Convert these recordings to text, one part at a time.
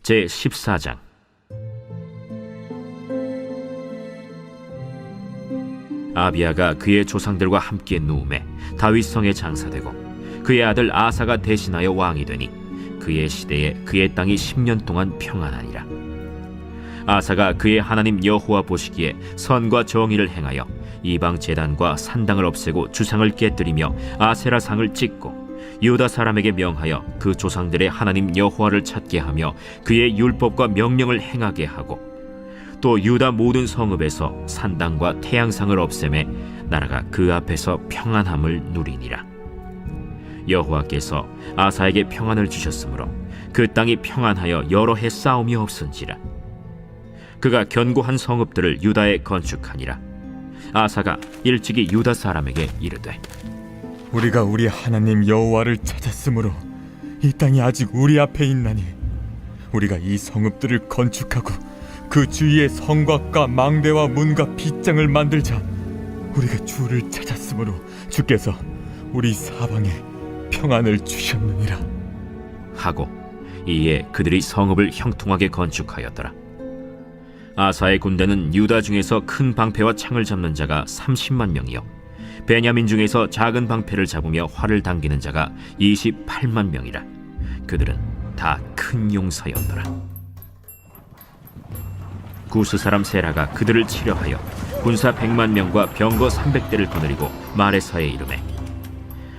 제14장. 아비야가 그의 조상들과 함께 누움에 다윗성에 장사되고 그의 아들 아사가 대신하여 왕이 되니 그의 시대에 그의 땅이 10년 동안 평안하니라. 아사가 그의 하나님 여호와 보시기에 선과 정의를 행하여 이방 제단과 산당을 없애고 주상을 깨뜨리며 아세라상을 찍고 유다 사람에게 명하여 그 조상들의 하나님 여호와를 찾게 하며 그의 율법과 명령을 행하게 하고 또 유다 모든 성읍에서 산당과 태양상을 없애매 나라가 그 앞에서 평안함을 누리니라. 여호와께서 아사에게 평안을 주셨으므로 그 땅이 평안하여 여러 해 싸움이 없은지라. 그가 견고한 성읍들을 유다에 건축하니라. 아사가 일찍이 유다 사람에게 이르되 우리가 우리 하나님 여호와를 찾았으므로 이 땅이 아직 우리 앞에 있나니 우리가 이 성읍들을 건축하고 그 주위에 성곽과 망대와 문과 빗장을 만들자. 우리가 주를 찾았으므로 주께서 우리 사방에 평안을 주셨느니라 하고 이에 그들이 성읍을 형통하게 건축하였더라. 아사의 군대는 유다 중에서 큰 방패와 창을 잡는 자가 30만 명이요 베냐민 중에서 작은 방패를 잡으며 활을 당기는 자가 28만 명이라. 그들은 다 큰 용사였더라. 구스 사람 세라가 그들을 치려하여 군사 100만 명과 병거 300대를 거느리고 마레사에 이르매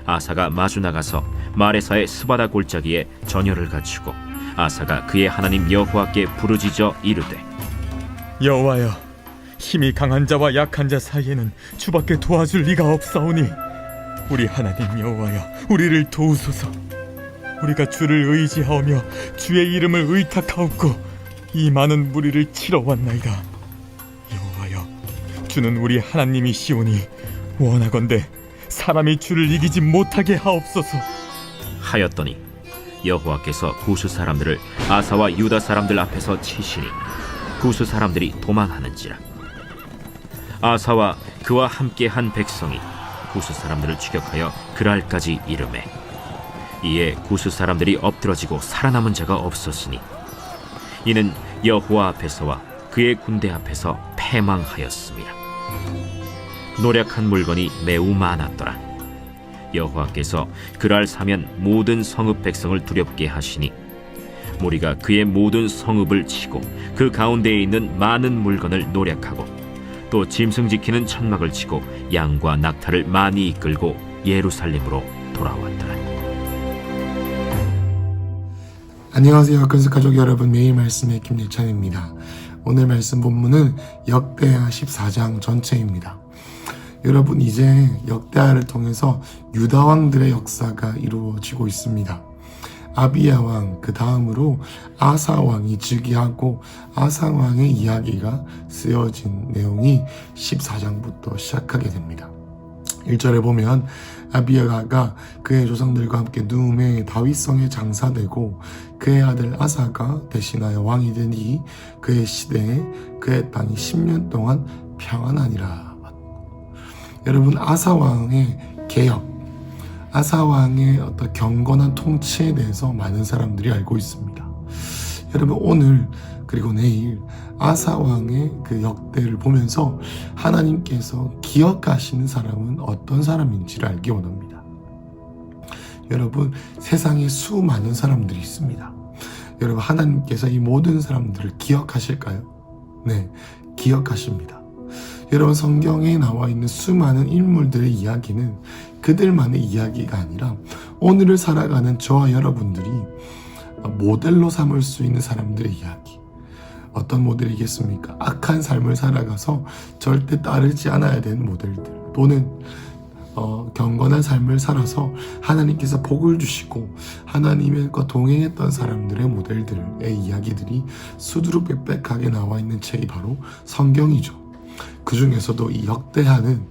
아사가 마주 나가서 마레사의 스바다 골짜기에 전열을 갖추고 아사가 그의 하나님 여호와께 부르짖어 이르되 여호와여, 힘이 강한 자와 약한 자 사이에는 주밖에 도와줄 리가 없사오니 우리 하나님 여호와여, 우리를 도우소서. 우리가 주를 의지하오며 주의 이름을 의탁하옵고 이 많은 무리를 치러 왔나이다. 여호와여, 주는 우리 하나님이시오니 원하건대 사람이 주를 이기지 못하게 하옵소서 하였더니 여호와께서 구스 사람들을 아사와 유다 사람들 앞에서 치시니 구스 사람들이 도망하는지라. 아사와 그와 함께한 백성이 구스 사람들을 추격하여 그랄까지 이르매 이에 구스 사람들이 엎드러지고 살아남은 자가 없었으니 이는 여호와 앞에서와 그의 군대 앞에서 패망하였습니다. 노력한 물건이 매우 많았더라. 여호와께서 그랄 사면 모든 성읍 백성을 두렵게 하시니 무리가 그의 모든 성읍을 치고 그 가운데에 있는 많은 물건을 노략하고 또 짐승 지키는 천막을 치고 양과 낙타를 많이 이끌고 예루살렘으로 돌아왔더라. 안녕하세요. 근스가족 여러분, 매일 말씀의 김예찬입니다. 오늘 말씀 본문은 역대하 14장 전체입니다. 여러분, 이제 역대하를 통해서 유다 왕들의 역사가 이루어지고 있습니다. 아비야 왕, 그 다음으로 아사 왕이 즉위하고 아사 왕의 이야기가 쓰여진 내용이 14장부터 시작하게 됩니다. 1절에 보면 아비야가 그의 조상들과 함께 누움에 다윗성에 장사되고 그의 아들 아사가 대신하여 왕이 되니 그의 시대에 그의 땅이 10년 동안 평안하니라. 여러분, 아사 왕의 개혁, 아사 왕의 어떤 경건한 통치에 대해서 많은 사람들이 알고 있습니다. 여러분, 오늘 그리고 내일 아사 왕의 그 역대를 보면서 하나님께서 기억하시는 사람은 어떤 사람인지를 알기 원합니다. 여러분, 세상에 수많은 사람들이 있습니다. 여러분, 하나님께서 이 모든 사람들을 기억하실까요? 네, 기억하십니다. 여러분, 성경에 나와 있는 수많은 인물들의 이야기는 그들만의 이야기가 아니라 오늘을 살아가는 저와 여러분들이 모델로 삼을 수 있는 사람들의 이야기. 어떤 모델이겠습니까? 악한 삶을 살아가서 절대 따르지 않아야 되는 모델들, 또는 경건한 삶을 살아서 하나님께서 복을 주시고 하나님과 동행했던 사람들의 모델들의 이야기들이 수두룩빽빽하게 나와 있는 책이 바로 성경이죠. 그 중에서도 이 역대하는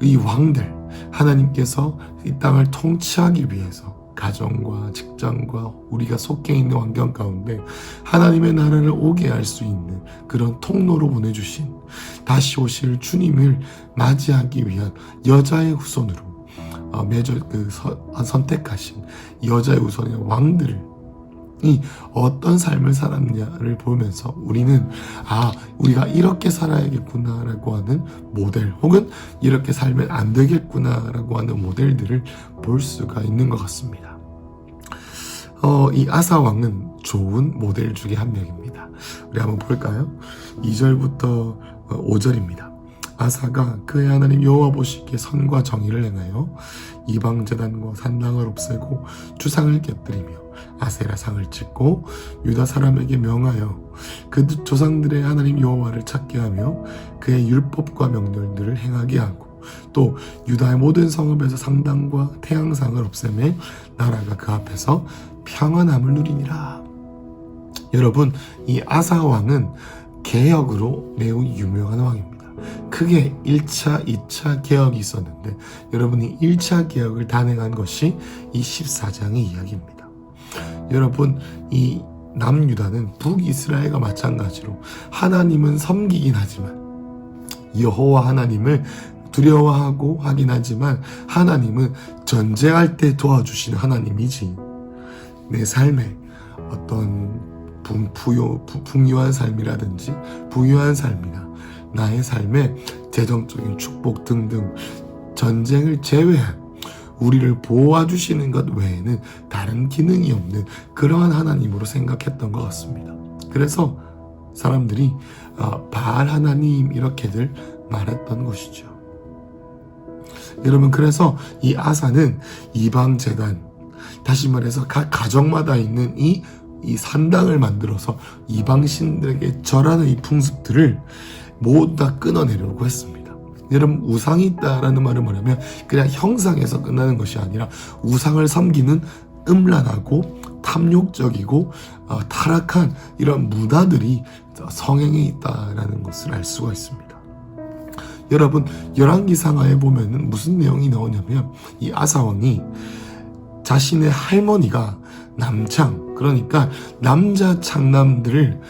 이 왕들, 하나님께서 이 땅을 통치하기 위해서 가정과 직장과 우리가 속해 있는 환경 가운데 하나님의 나라를 오게 할 수 있는 그런 통로로 보내주신, 다시 오실 주님을 맞이하기 위한 여자의 후손으로 선택하신 여자의 후손의 왕들을 어떤 삶을 살았느냐를 보면서 우리는 우리가 이렇게 살아야겠구나라고 하는 모델, 혹은 이렇게 살면 안 되겠구나라고 하는 모델들을 볼 수가 있는 것 같습니다. 이 아사 왕은 좋은 모델 중에 한 명입니다. 우리 한번 볼까요? 2절부터 5절입니다. 아사가 그의 하나님 여호와 보시기에 선과 정의를 행하여 이방 제단과 산당을 없애고 주상을 깨뜨리며 아세라 상을 짓고 유다 사람에게 명하여 그 조상들의 하나님 여호와를 찾게 하며 그의 율법과 명령들을 행하게 하고 또 유다의 모든 성읍에서 상당과 태양상을 없애매 나라가 그 앞에서 평안함을 누리니라. 여러분, 이 아사 왕은 개혁으로 매우 유명한 왕입니다. 크게 1차, 2차 개혁이 있었는데 여러분이 1차 개혁을 단행한 것이 이 14장의 이야기입니다. 여러분, 이 남유다는 북이스라엘과 마찬가지로 하나님은 섬기긴 하지만 여호와 하나님을 두려워하고 하긴 하지만 하나님은 전쟁할 때 도와주시는 하나님이지 내 삶에 어떤 풍요한 삶이라든지 부유한 삶이나 나의 삶에 재정적인 축복 등등 전쟁을 제외한 우리를 보호해주시는 것 외에는 다른 기능이 없는 그러한 하나님으로 생각했던 것 같습니다. 그래서 사람들이 바알 하나님 이렇게들 말했던 것이죠. 여러분, 그래서 이 아사는 이방 제단, 다시 말해서 각 가정마다 있는 이 산당을 만들어서 이방신들에게 절하는 이 풍습들을 모두 다 끊어내려고 했습니다. 여러분, 우상이 있다라는 말은 뭐냐면 그냥 형상에서 끝나는 것이 아니라 우상을 섬기는 음란하고 탐욕적이고 타락한 이런 문화들이 성행에 있다라는 것을 알 수가 있습니다. 여러분, 열왕기상하에 보면은 무슨 내용이 나오냐면 이 아사왕이 자신의 할머니가 남창, 그러니까 남자 창남들을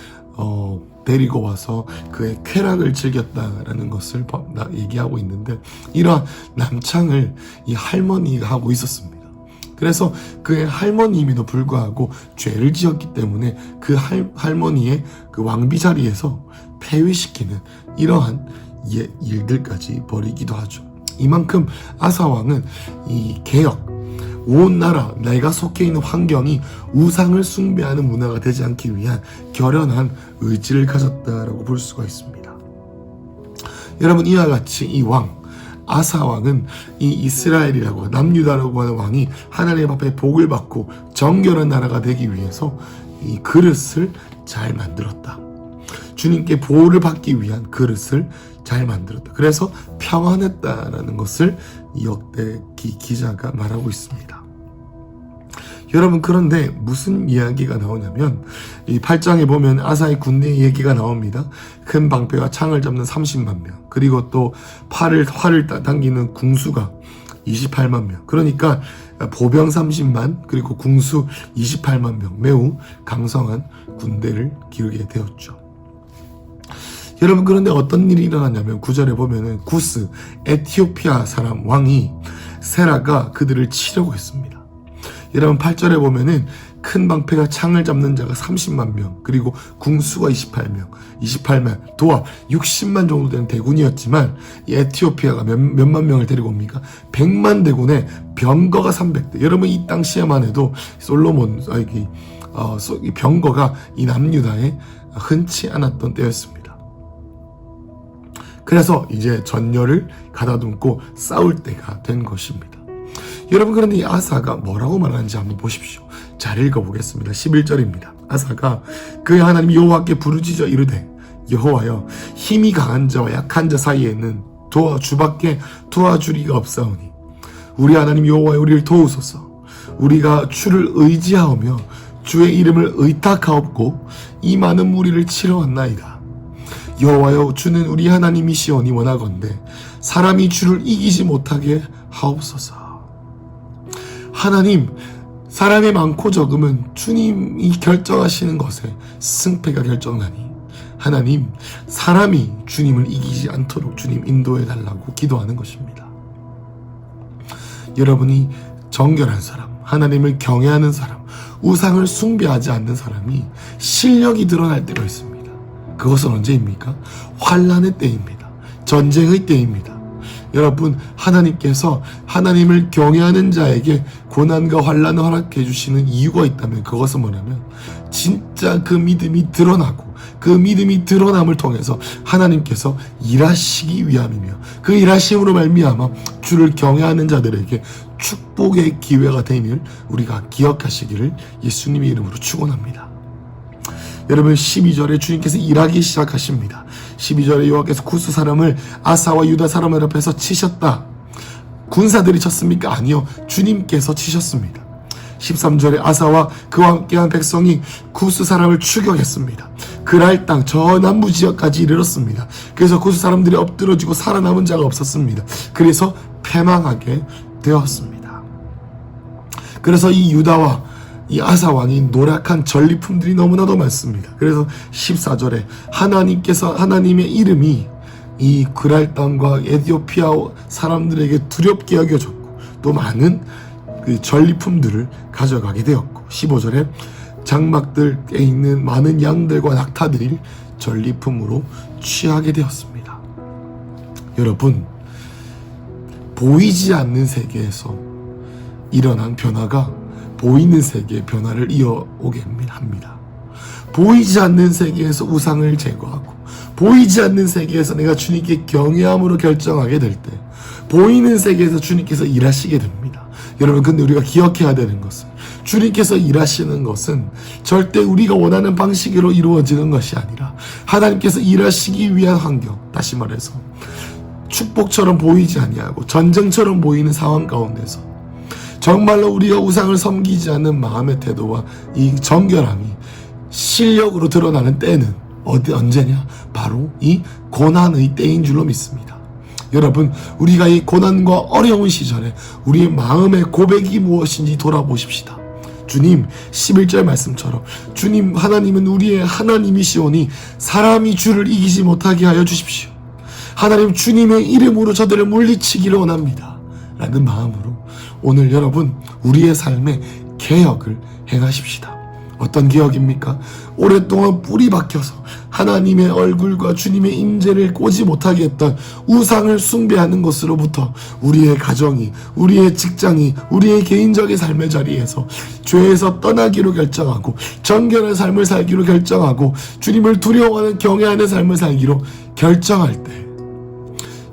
데리고 와서 그의 쾌락을 즐겼다라는 것을 얘기하고 있는데 이러한 남창을 이 할머니가 하고 있었습니다. 그래서 그의 할머니임에도 불구하고 죄를 지었기 때문에 그 할머니의 그 왕비 자리에서 폐위시키는 이러한 일들까지 벌이기도 하죠. 이만큼 아사왕은 이 개혁, 온 나라, 내가 속해 있는 환경이 우상을 숭배하는 문화가 되지 않기 위한 결연한 의지를 가졌다라고 볼 수가 있습니다. 여러분, 이와 같이 이 왕, 아사왕은 이 이스라엘이라고 남유다라고 하는 왕이 하나님 앞에 복을 받고 정결한 나라가 되기 위해서 이 그릇을 잘 만들었다. 주님께 보호를 받기 위한 그릇을 잘 만들었다. 그래서 평안했다라는 것을 이 역대기 기자가 말하고 있습니다. 여러분, 그런데 무슨 이야기가 나오냐면 이 8장에 보면 아사의 군대 얘기가 나옵니다. 큰 방패와 창을 잡는 30만 명, 그리고 또 활을 당기는 궁수가 28만 명, 그러니까 보병 30만 그리고 궁수 28만 명, 매우 강성한 군대를 기르게 되었죠. 여러분, 그런데 어떤 일이 일어났냐면 9절에 보면은 구스, 에티오피아 사람 왕이 세라가 그들을 치려고 했습니다. 여러분, 8절에 보면은 큰 방패가 창을 잡는 자가 30만 명, 그리고 궁수가 28만, 도합 60만 정도 되는 대군이었지만 이 에티오피아가 몇만 명을 데리고 옵니까? 100만 대군에 병거가 300대. 여러분, 이 당시에만 해도 이 병거가 이 남유다에 흔치 않았던 때였습니다. 그래서 이제 전열을 가다듬고 싸울 때가 된 것입니다. 여러분, 그런데 이 아사가 뭐라고 말하는지 한번 보십시오. 잘 읽어보겠습니다. 11절입니다. 아사가 그의 하나님 여호와께 부르짖어 이르되 여호와여, 힘이 강한 자와 약한 자 사이에는 주밖에 도와줄 이가 없사오니 우리 하나님 여호와여, 우리를 도우소서. 우리가 주를 의지하오며 주의 이름을 의탁하옵고 이 많은 무리를 치러 왔나이다. 여호와여, 주는 우리 하나님이시오니 원하건대 사람이 주를 이기지 못하게 하옵소서. 하나님, 사람의 많고 적음은 주님이 결정하시는 것에 승패가 결정나니 하나님, 사람이 주님을 이기지 않도록 주님 인도해 달라고 기도하는 것입니다. 여러분이 정결한 사람, 하나님을 경외하는 사람, 우상을 숭배하지 않는 사람이 실력이 드러날 때가 있습니다. 그것은 언제입니까? 환난의 때입니다. 전쟁의 때입니다. 여러분, 하나님께서 하나님을 경외하는 자에게 고난과 환난을 허락해 주시는 이유가 있다면 그것은 뭐냐면 진짜 그 믿음이 드러나고 그 믿음이 드러남을 통해서 하나님께서 일하시기 위함이며 그 일하심으로 말미암아 주를 경외하는 자들에게 축복의 기회가 됨을 우리가 기억하시기를 예수님의 이름으로 축원합니다. 여러분, 12절에 주님께서 일하기 시작하십니다. 12절에 여호와께서 구스 사람을 아사와 유다 사람을 앞에서 치셨다. 군사들이 쳤습니까? 아니요, 주님께서 치셨습니다. 13절에 아사와 그와 함께한 백성이 구스 사람을 추격했습니다. 그랄 땅 저 남부 지역까지 이르렀습니다. 그래서 구스 사람들이 엎드러지고 살아남은 자가 없었습니다. 그래서 패망하게 되었습니다. 그래서 이 유다와 이 아사 왕이 노력한 전리품들이 너무나도 많습니다. 그래서 14절에 하나님의 이름이 이 그랄 땅과 에티오피아 사람들에게 두렵게 여겨졌고 또 많은 그 전리품들을 가져가게 되었고 15절에 장막들에 있는 많은 양들과 낙타들이 전리품으로 취하게 되었습니다. 여러분, 보이지 않는 세계에서 일어난 변화가 보이는 세계의 변화를 이어오게 합니다. 보이지 않는 세계에서 우상을 제거하고 보이지 않는 세계에서 내가 주님께 경외함으로 결정하게 될 때 보이는 세계에서 주님께서 일하시게 됩니다. 여러분, 근데 우리가 기억해야 되는 것은 주님께서 일하시는 것은 절대 우리가 원하는 방식으로 이루어지는 것이 아니라 하나님께서 일하시기 위한 환경, 다시 말해서 축복처럼 보이지 아니하고 전쟁처럼 보이는 상황 가운데서 정말로 우리가 우상을 섬기지 않는 마음의 태도와 이 정결함이 실력으로 드러나는 때는 언제냐? 바로 이 고난의 때인 줄로 믿습니다. 여러분, 우리가 이 고난과 어려운 시절에 우리의 마음의 고백이 무엇인지 돌아보십시다. 주님, 11절 말씀처럼 주님, 하나님은 우리의 하나님이시오니 사람이 주를 이기지 못하게 하여 주십시오. 하나님, 주님의 이름으로 저들을 물리치기를 원합니다. 라는 마음으로 오늘 여러분, 우리의 삶에 개혁을 행하십시다. 어떤 개혁입니까? 오랫동안 뿌리 박혀서 하나님의 얼굴과 주님의 임재를 꼬지 못하게 했던 우상을 숭배하는 것으로부터 우리의 가정이, 우리의 직장이, 우리의 개인적인 삶의 자리에서 죄에서 떠나기로 결정하고 정결한 삶을 살기로 결정하고 주님을 두려워하는 경외하는 삶을 살기로 결정할 때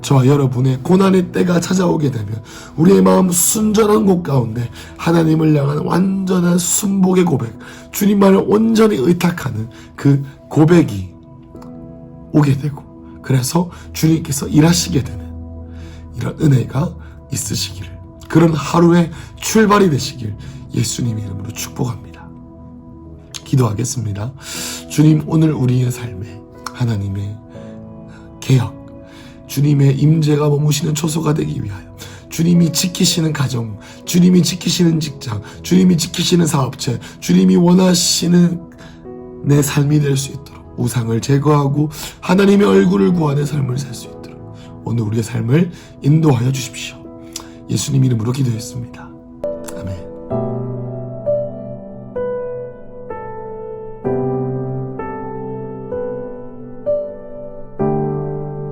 저와 여러분의 고난의 때가 찾아오게 되면 우리의 마음 순전한 곳 가운데 하나님을 향한 완전한 순복의 고백, 주님만을 온전히 의탁하는 그 고백이 오게 되고 그래서 주님께서 일하시게 되는 이런 은혜가 있으시기를, 그런 하루의 출발이 되시길 예수님의 이름으로 축복합니다. 기도하겠습니다. 주님, 오늘 우리의 삶에 하나님의 개혁, 주님의 임재가 머무시는 초소가 되기 위하여 주님이 지키시는 가정, 주님이 지키시는 직장, 주님이 지키시는 사업체, 주님이 원하시는 내 삶이 될 수 있도록 우상을 제거하고 하나님의 얼굴을 구하는 삶을 살 수 있도록 오늘 우리의 삶을 인도하여 주십시오. 예수님 이름으로 기도했습니다.